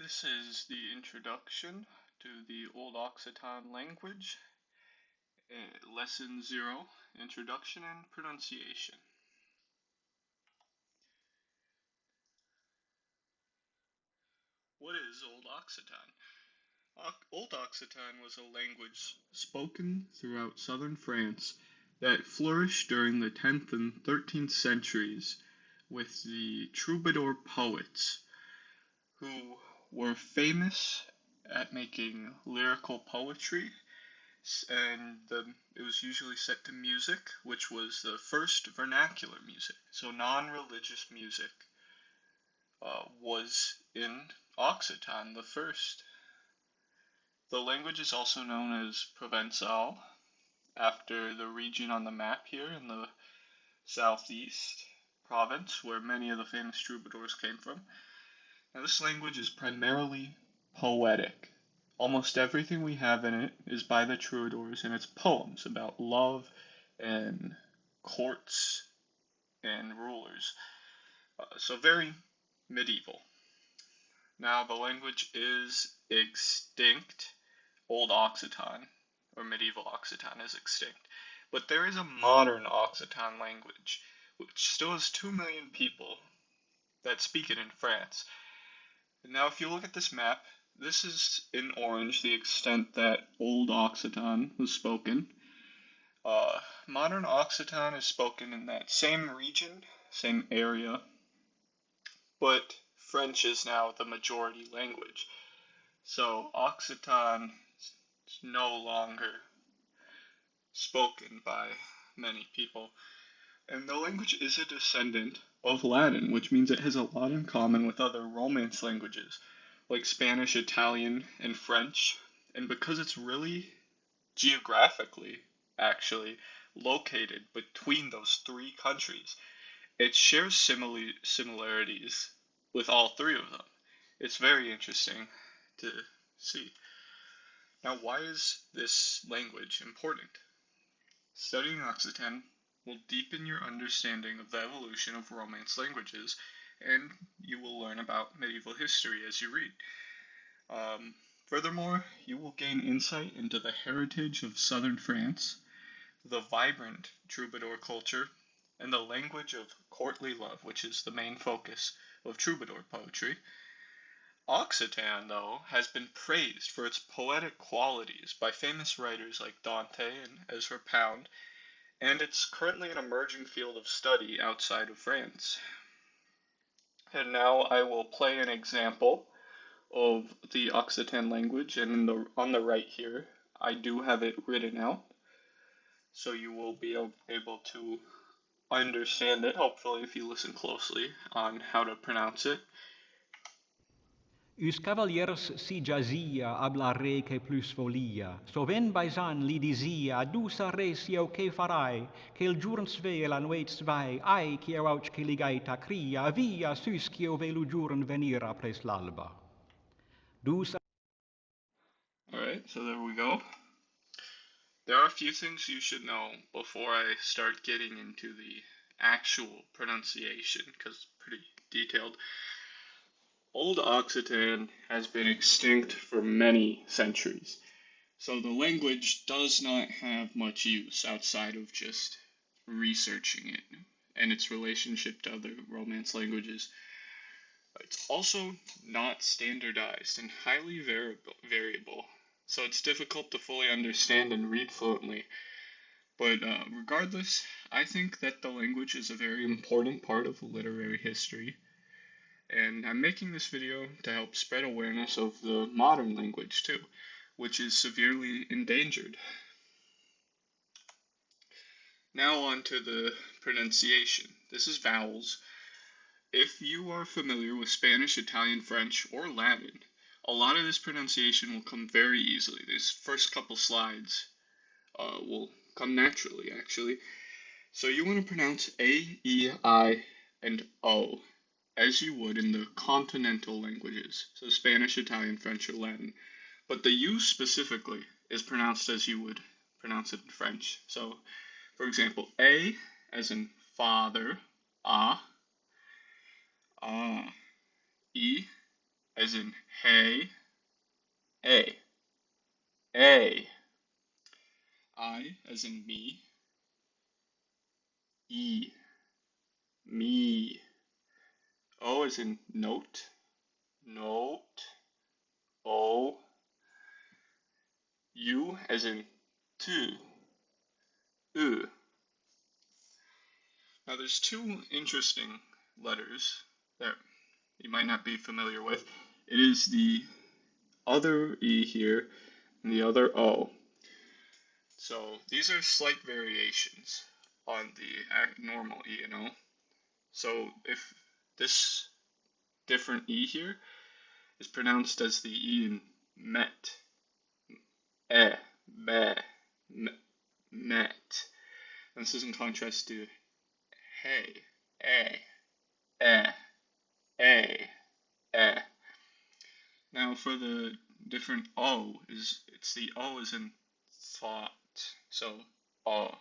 This is the introduction to the Old Occitan language, Lesson 0, Introduction and Pronunciation. What is Old Occitan? Old Occitan was a language spoken throughout southern France that flourished during the 10th and 13th centuries with the Troubadour poets, who were famous at making lyrical poetry, and it was usually set to music, which was the first vernacular music. So non-religious music was in Occitan, the first. The language is also known as Provencal, after the region on the map here in the southeast province, where many of the famous troubadours came from. Now, this language is primarily poetic. Almost everything we have in it is by the troubadours, and it's poems about love and courts and rulers. So very medieval. Now, the language is extinct. Old Occitan, or Medieval Occitan, is extinct. But there is a modern Occitan language, which still has 2 million people that speak it in France. Now, if you look at this map, this is in orange the extent that Old Occitan was spoken. Modern Occitan is spoken in that same region, same area, but French is now the majority language. So Occitan is no longer spoken by many people. And the language is a descendant of Latin, which means it has a lot in common with other Romance languages, like Spanish, Italian, and French. And because it's really geographically, actually, located between those three countries, it shares similarities with all three of them. It's very interesting to see. Now, why is this language important? Studying Occitan will deepen your understanding of the evolution of Romance languages, and you will learn about medieval history as you read. Furthermore, you will gain insight into the heritage of southern France, the vibrant troubadour culture, and the language of courtly love, which is the main focus of troubadour poetry. Occitan, though, has been praised for its poetic qualities by famous writers like Dante and Ezra Pound, and it's currently an emerging field of study outside of France. And now I will play an example of the Occitan language, and on the right here, I do have it written out, so you will be able to understand it, hopefully, if you listen closely, on how to pronounce it. Us cavaliers si jazia habla re que plus volia, so ven baisan li dizia, dusa recio que farai, que il giurn sve la nuet svai, ai che auch que ligaita cria, via sus cio velu giurn venira pres l'alba. Dusa. Alright, so there we go. There are a few things you should know before I start getting into the actual pronunciation, because it's pretty detailed. Old Occitan has been extinct for many centuries, so the language does not have much use outside of just researching it and its relationship to other Romance languages. It's also not standardized and highly variable, so it's difficult to fully understand and read fluently. But regardless, I think that the language is a very important part of literary history, and I'm making this video to help spread awareness of the modern language too, which is severely endangered. Now on to the pronunciation. This is vowels. If you are familiar with Spanish, Italian, French, or Latin, a lot of this pronunciation will come very easily. These first couple slides will come naturally, actually. So you want to pronounce A, E, I, and O as you would in the continental languages, so Spanish, Italian, French, or Latin. But the U specifically is pronounced as you would pronounce it in French. So, for example, A as in father, A, E as in hey, a. A. I as in me, e. Me. O as in note, note. O. U as in tu, u. Now there's two interesting letters that you might not be familiar with. It is the other E here and the other O. So these are slight variations on the normal E and O. So if this different E here is pronounced as the E in met, me, met. And this is in contrast to hey, a. Now for the different O, it's the O is in thought. So o.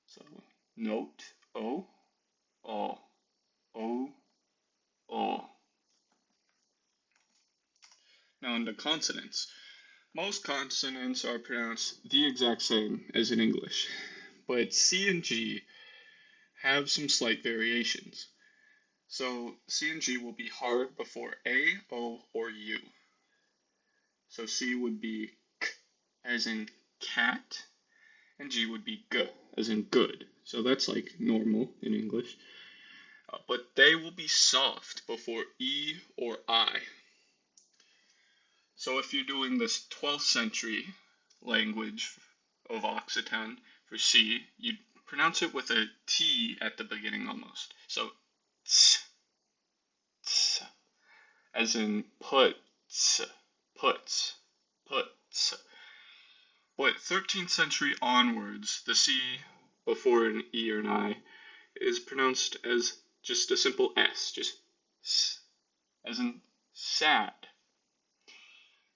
So note o, o, o, o. Now into consonants. Most consonants are pronounced the exact same as in English, but C and G have some slight variations. So C and G will be hard before A, O, or U. So C would be K as in cat, and G would be G as in good. So that's like normal in English. But they will be soft before E or I. So if you're doing this 12th century language of Occitan for C, you'd pronounce it with a T at the beginning almost. So ts, ts, as in puts, puts, puts. But 13th century onwards, the C before an E or an I is pronounced as just a simple S, just S, as in sad.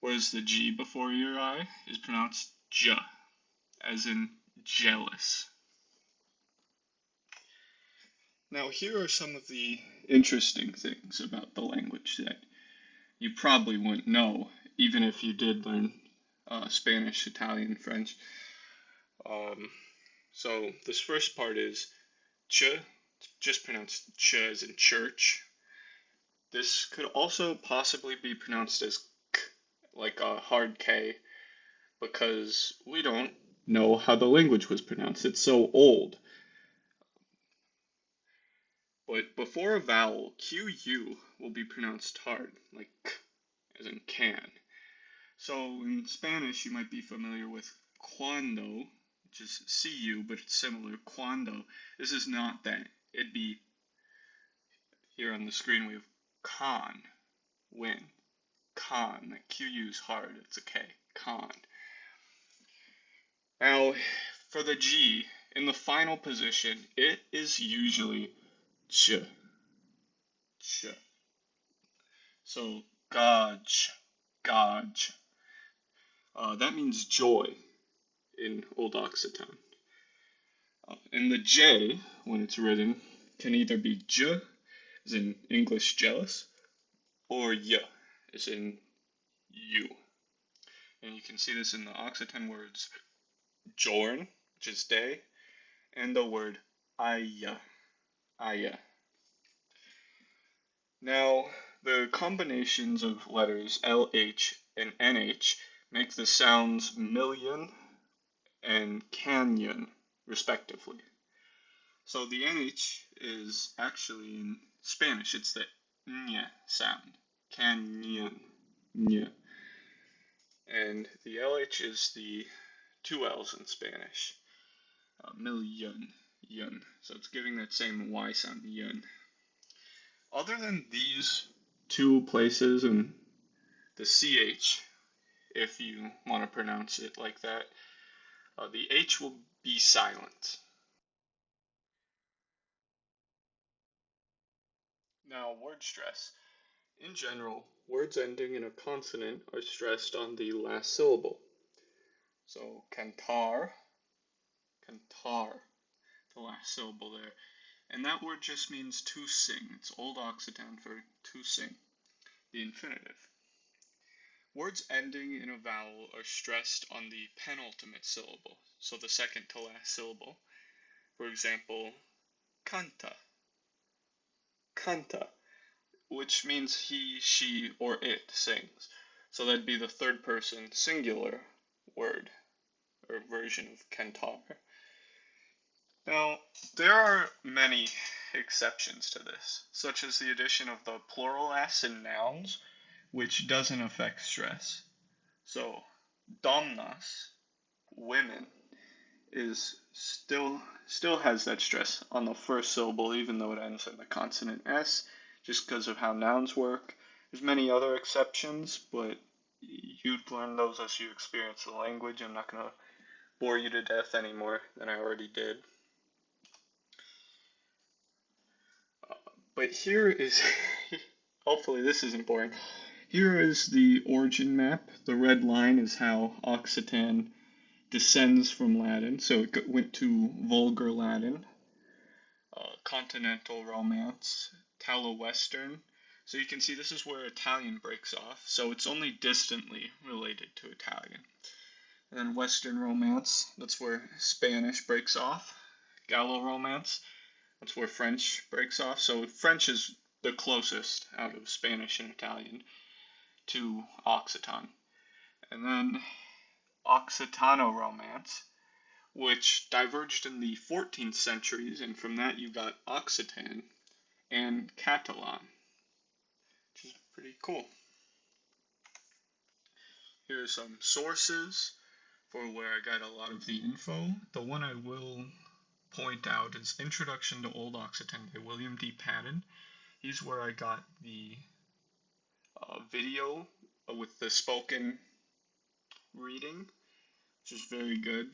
Whereas the G before E or I is pronounced J, as in jealous. Now here are some of the interesting things about the language that you probably wouldn't know, even if you did learn Spanish, Italian, French. So this first part is ch, just pronounced ch as in church. This could also possibly be pronounced as k, like a hard K, because we don't know how the language was pronounced. It's so old. But before a vowel, QU will be pronounced hard, like k, as in can. So in Spanish, you might be familiar with cuando, which is CU, but it's similar, cuando. This is not that. It'd be, here on the screen we have con, when. Con, that QU is hard, it's a K, con. Now, for the G, in the final position, it is usually ch, ch. So, gauge, gauge. That means joy in Old Occitan. And the J, when it's written, can either be j, as in English jealous, or y, as in you. And you can see this in the Occitan words jorn, which is day, and the word aya, aya. Now, the combinations of letters LH and NH make the sounds million and canyon, respectively. So the NH is actually in Spanish, it's the ñ sound, canyon, ñ. And the LH is the two L's in Spanish, million, yun. So it's giving that same Y sound, yun. Other than these two places and the CH, if you want to pronounce it like that, the H will be silent. Now, word stress. In general, words ending in a consonant are stressed on the last syllable. So, cantar, cantar, the last syllable there. And that word just means to sing. It's Old Occitan for to sing, the infinitive. Words ending in a vowel are stressed on the penultimate syllable, so the second to last syllable. For example, canta, canta, which means he, she, or it sings. So that'd be the third person singular word, or version of cantar. Now, there are many exceptions to this, such as the addition of the plural s in nouns, which doesn't affect stress. So, domnas, women, is still has that stress on the first syllable, even though it ends in the consonant s, just because of how nouns work. There's many other exceptions, but you'd learn those as you experience the language. I'm not going to bore you to death any more than I already did. But here is, hopefully this isn't boring. Here is the origin map. The red line is how Occitan descends from Latin. So it went to Vulgar Latin, Continental Romance, Italo-Western. So you can see this is where Italian breaks off. So it's only distantly related to Italian. And then Western Romance, that's where Spanish breaks off. Gallo-Romance, that's where French breaks off. So French is the closest out of Spanish and Italian to Occitan. And then Occitano-Romance, which diverged in the 14th centuries, and from that you got Occitan and Catalan, which is pretty cool. Here are some sources for where I got a lot of the info. The one I will point out is Introduction to Old Occitan by William D. Paden. He's where I got the video with the spoken reading, which is very good.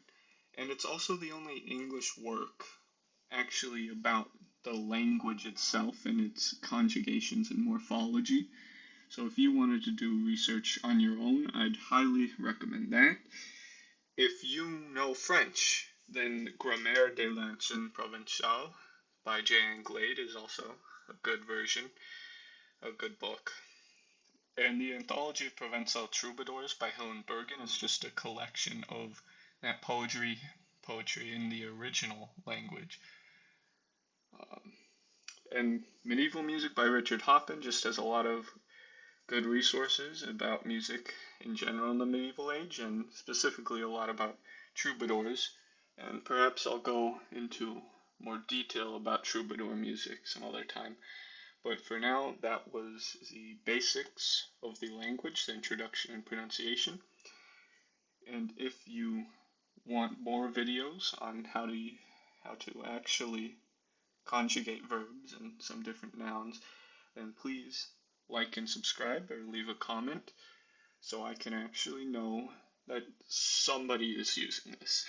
And it's also the only English work actually about the language itself and its conjugations and morphology. So if you wanted to do research on your own, I'd highly recommend that. If you know French, then Grammaire de l'Ancien Provencal by J. Anglade is also a good version, a good book. And the Anthology of Provencal Troubadours by Helen Bergin is just a collection of that poetry in the original language. And Medieval Music by Richard Hoppin just has a lot of good resources about music in general in the medieval age, and specifically a lot about troubadours. And perhaps I'll go into more detail about troubadour music some other time. But for now, that was the basics of the language, the introduction and pronunciation. And if you want more videos on how to actually conjugate verbs and some different nouns, then please like and subscribe or leave a comment so I can actually know that somebody is using this.